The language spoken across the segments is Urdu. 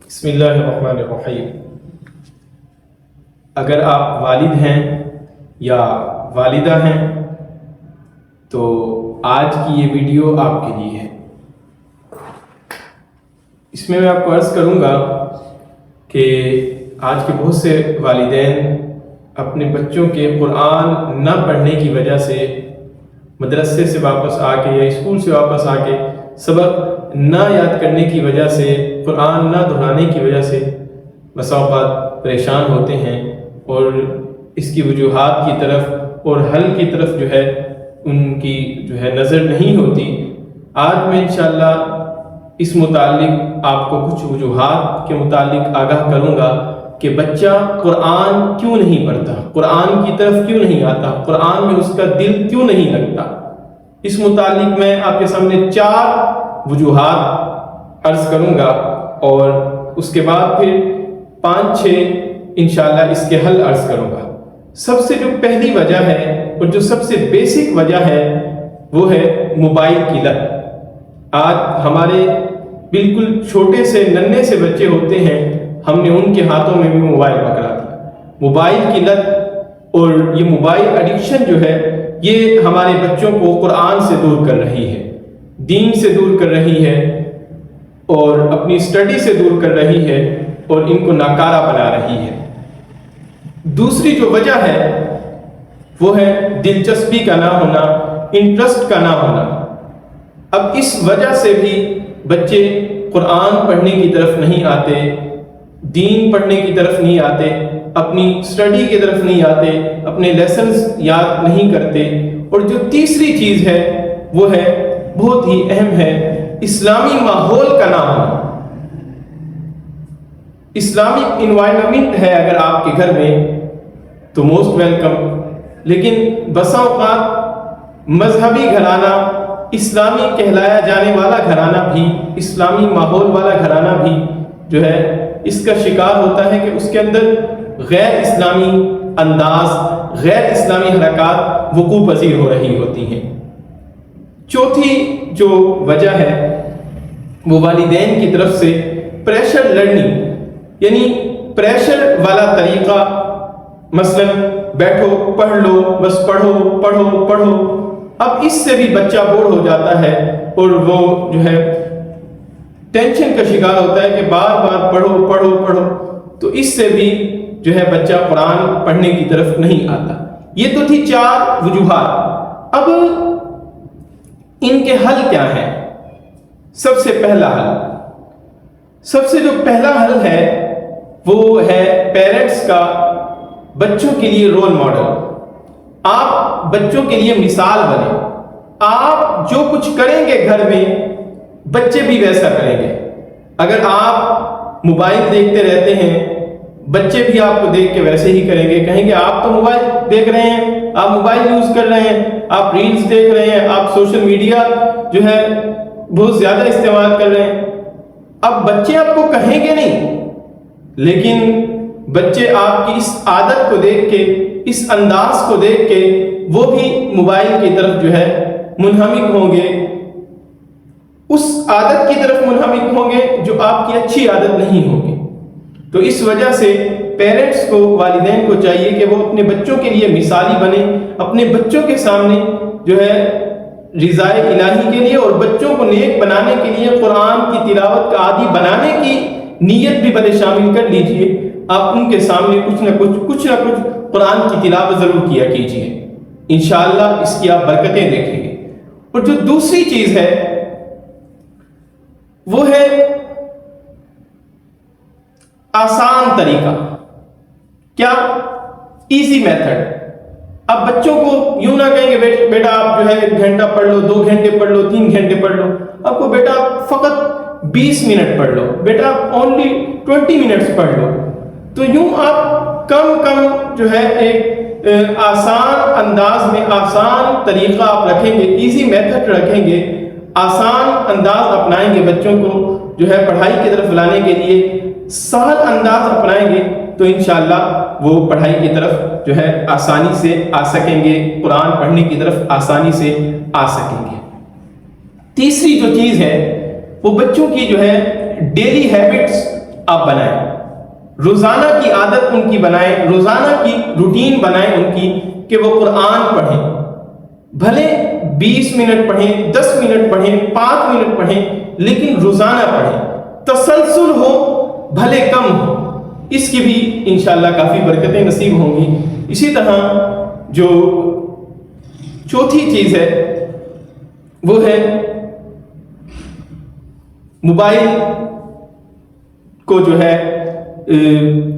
بسم اللہ الرحمن الرحیم۔ اگر آپ والد ہیں یا والدہ ہیں تو آج کی یہ ویڈیو آپ کے لیے ہے۔ اس میں آپ کو عرض کروں گا کہ آج کے بہت سے والدین اپنے بچوں کے قرآن نہ پڑھنے کی وجہ سے مدرسے سے واپس آ کے یا اسکول سے واپس آ کے سبق نہ یاد کرنے کی وجہ سے، قرآن نہ دہرانے کی وجہ سے بسا اوقات پریشان ہوتے ہیں اور اس کی وجوہات کی طرف اور حل کی طرف جو ہے ان کی نظر نہیں ہوتی۔ آج میں انشاءاللہ اس متعلق آپ کو کچھ وجوہات کے متعلق آگاہ کروں گا کہ بچہ قرآن کیوں نہیں پڑھتا، قرآن کی طرف کیوں نہیں آتا، قرآن میں اس کا دل کیوں نہیں لگتا۔ اس متعلق میں آپ کے سامنے 4 وجوہات عرض کروں گا اور اس کے بعد پھر 5-6 انشاءاللہ اس کے حل عرض کروں گا۔ سب سے جو پہلی وجہ ہے اور جو سب سے بیسک وجہ ہے وہ ہے موبائل کی لت۔ آج ہمارے بالکل چھوٹے سے ننھے سے بچے ہوتے ہیں، ہم نے ان کے ہاتھوں میں بھی موبائل پکڑا دیا۔ موبائل کی لت اور یہ موبائل ایڈکشن جو ہے یہ ہمارے بچوں کو قرآن سے دور کر رہی ہے، دین سے دور کر رہی ہے اور اپنی اسٹڈی سے دور کر رہی ہے اور ان کو ناکارہ بنا رہی ہے۔ دوسری جو وجہ ہے وہ ہے دلچسپی کا نہ ہونا، انٹرسٹ کا نہ ہونا۔ اب اس وجہ سے بھی بچے قرآن پڑھنے کی طرف نہیں آتے، دین پڑھنے کی طرف نہیں آتے، اپنی اسٹڈی کی طرف نہیں آتے، اپنے لیسنز یاد نہیں کرتے۔ اور جو تیسری چیز ہے وہ ہے بہت ہی اہم ہے، اسلامی ماحول کا نہ ہونا۔ اسلامک انوائرمنٹ ہے اگر آپ کے گھر میں تو موسٹ ویلکم، لیکن بسا اوقات مذہبی گھرانہ، اسلامی کہلایا جانے والا گھرانہ بھی، اسلامی ماحول والا گھرانہ بھی جو ہے اس کا شکار ہوتا ہے کہ اس کے اندر غیر اسلامی انداز، غیر اسلامی حرکات وقوع پذیر ہو رہی ہوتی ہیں۔ چوتھی جو وجہ ہے وہ والدین کی طرف سے پریشر لرننگ، یعنی پریشر والا طریقہ، مثلا بیٹھو پڑھ لو، بس پڑھو پڑھو پڑھو۔ اب اس سے بھی بچہ بور ہو جاتا ہے اور وہ جو ہے ٹینشن کا شکار ہوتا ہے کہ بار بار پڑھو پڑھو پڑھو، تو اس سے بھی جو ہے بچہ قرآن پڑھنے کی طرف نہیں آتا۔ یہ تو تھی 4 وجوہات۔ اب ان کے حل کیا ہیں؟ سب سے پہلا حل، سب سے جو پہلا حل ہے وہ ہے پیرنٹس کا بچوں کے لیے رول ماڈل۔ آپ بچوں کے لیے مثال بنیں۔ آپ جو کچھ کریں گے گھر میں بچے بھی ویسا کریں گے۔ اگر آپ موبائل دیکھتے رہتے ہیں بچے بھی آپ کو دیکھ کے ویسے ہی کریں گے، کہیں گے آپ تو موبائل دیکھ رہے ہیں، آپ موبائل یوز کر رہے ہیں، آپ ریلز دیکھ رہے ہیں، آپ سوشل میڈیا جو ہے بہت زیادہ استعمال کر رہے ہیں۔ اب بچے آپ کو کہیں گے نہیں، لیکن بچے آپ کی اس عادت کو دیکھ کے، اس انداز کو دیکھ کے وہ بھی موبائل کی طرف جو ہے منہمک ہوں گے، اس عادت کی طرف منہمک ہوں گے جو آپ کی اچھی عادت نہیں ہوگی۔ تو اس وجہ سے پیرنٹس کو، والدین کو چاہیے کہ وہ اپنے بچوں کے لیے مثالی بنے، اپنے بچوں کے سامنے جو ہے رضائے الہی کے لیے اور بچوں کو نیک بنانے کے لیے قرآن کی تلاوت کا عادی بنانے کی نیت بھی بڑے شامل کر لیجئے۔ آپ ان کے سامنے کچھ نہ کچھ قرآن کی تلاوت ضرور کیا کیجئے، انشاءاللہ اس کی آپ برکتیں دیکھیں گے۔ اور جو دوسری چیز ہے وہ ہے آسان طریقہ۔ کیا؟ Easy method. اب بچوں کو یوں نہ کہیں کہ بیٹا آپ جو ہے 1 گھنٹہ پڑھ لو، 2 گھنٹے پڑھ لو، 3 گھنٹے پڑھ لو۔ آپ کو بیٹا فقط 20 منٹ پڑھ لو، بیٹا اونلی 20 منٹس پڑھ لو۔ تو یوں آپ کم جو ہے ایک آسان انداز میں آسان طریقہ آپ رکھیں گے، ایزی میتھڈ رکھیں گے، آسان انداز اپنائیں گے، بچوں کو جو ہے پڑھائی کی طرف لانے کے لیے سہل انداز اپنائیں گے تو انشاءاللہ وہ پڑھائی کی طرف جو ہے آسانی سے آ سکیں گے، قرآن پڑھنے کی طرف آسانی سے آ سکیں گے۔ تیسری جو چیز ہے وہ بچوں کی جو ہے ڈیلی ہیبٹس آپ بنائیں، روزانہ کی عادت ان کی بنائیں، روزانہ کی روٹین بنائیں ان کی کہ وہ قرآن پڑھیں، بھلے 20 منٹ پڑھیں، 10 منٹ پڑھیں، 5 منٹ پڑھیں، لیکن روزانہ پڑھیں، تسلسل ہو بھلے کم ہو، اس کی بھی انشاءاللہ کافی برکتیں نصیب ہوں گی۔ اسی طرح جو چوتھی چیز ہے وہ ہے موبائل کو جو ہے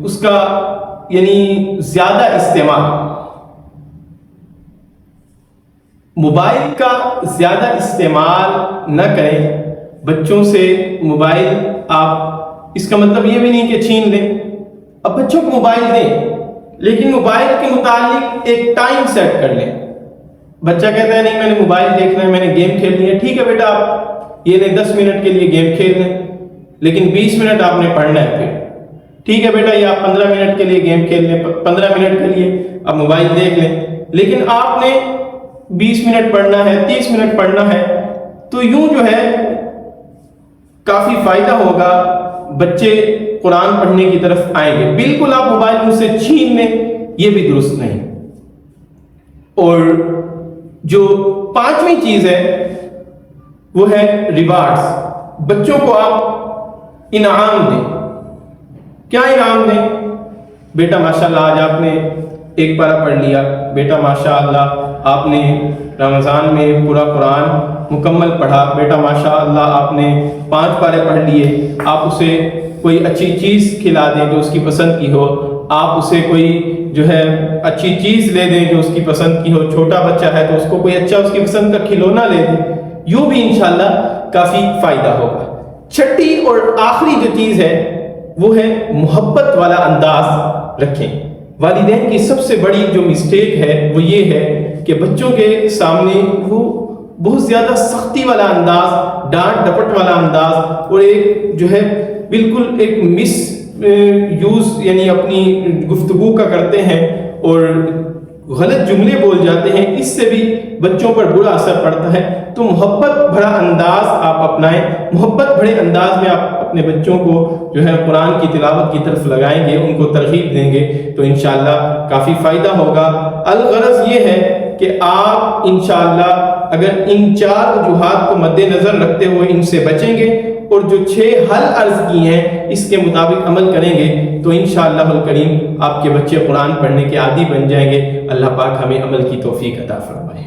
اس کا یعنی زیادہ استعمال، موبائل کا زیادہ استعمال نہ کریں بچوں سے۔ موبائل آپ، اس کا مطلب یہ بھی نہیں کہ چھین لیں، اب بچوں کو موبائل دیں لیکن موبائل کے متعلق ایک ٹائم سیٹ کر لیں۔ بچہ کہتا ہے نہیں میں نے موبائل دیکھنا ہے، میں نے گیم کھیلنی ہے، ٹھیک ہے بیٹا آپ یہ 10 منٹ کے لیے گیم کھیل لیں، لیکن 20 منٹ آپ نے پڑھنا ہے پھر، ٹھیک ہے بیٹا یہ آپ 15 منٹ کے لیے گیم کھیل لیں، 15 منٹ کے لیے آپ موبائل دیکھ لیں، لیکن آپ نے 20 منٹ پڑھنا ہے، 30 منٹ پڑھنا ہے۔ تو یوں جو ہے کافی فائدہ ہوگا، بچے قرآن پڑھنے کی طرف آئیں گے۔ بالکل آپ موبائل ان سے چھین لیں یہ بھی درست نہیں۔ اور جو 5ویں چیز ہے وہ ہے ریوارڈز، بچوں کو آپ انعام دیں۔ کیا انعام دیں؟ بیٹا ماشاءاللہ آج آپ نے 1 پارہ پڑھ لیا، بیٹا ماشاءاللہ آپ نے رمضان میں پورا قرآن مکمل پڑھا، بیٹا ماشاءاللہ آپ نے 5 پارے پڑھ لیے۔ آپ اسے کوئی اچھی چیز کھلا دیں جو اس کی پسند کی ہو، آپ اسے کوئی جو ہے اچھی چیز لے دیں جو اس کی پسند کی ہو، چھوٹا بچہ ہے تو اس کو کوئی اچھا اس کی پسند کا کھلونا لے دیں، یوں بھی انشاءاللہ کافی فائدہ ہوگا۔ 6ٹھی اور آخری جو چیز ہے وہ ہے محبت والا انداز رکھیں۔ والدین کی سب سے بڑی جو مسٹیک ہے وہ یہ ہے کہ بچوں کے سامنے وہ بہت زیادہ سختی والا انداز، ڈانٹ ڈپٹ والا انداز، اور ایک جو ہے بالکل ایک مس یوز یعنی اپنی گفتگو کا کرتے ہیں اور غلط جملے بول جاتے ہیں، اس سے بھی بچوں پر برا اثر پڑتا ہے۔ تو محبت بھرا انداز آپ اپنائیں، محبت بھرے انداز میں آپ اپنے بچوں کو جو ہے قرآن کی تلاوت کی طرف لگائیں گے، ان کو ترغیب دیں گے تو انشاءاللہ کافی فائدہ ہوگا۔ الغرض یہ ہے کہ آپ انشاءاللہ اگر ان 4 وجوہات کو مد نظر رکھتے ہوئے ان سے بچیں گے اور جو 6 حل عرض کی ہیں اس کے مطابق عمل کریں گے تو انشاءاللہ الکریم آپ کے بچے قرآن پڑھنے کے عادی بن جائیں گے۔ اللہ پاک ہمیں عمل کی توفیق عطا فرمائے۔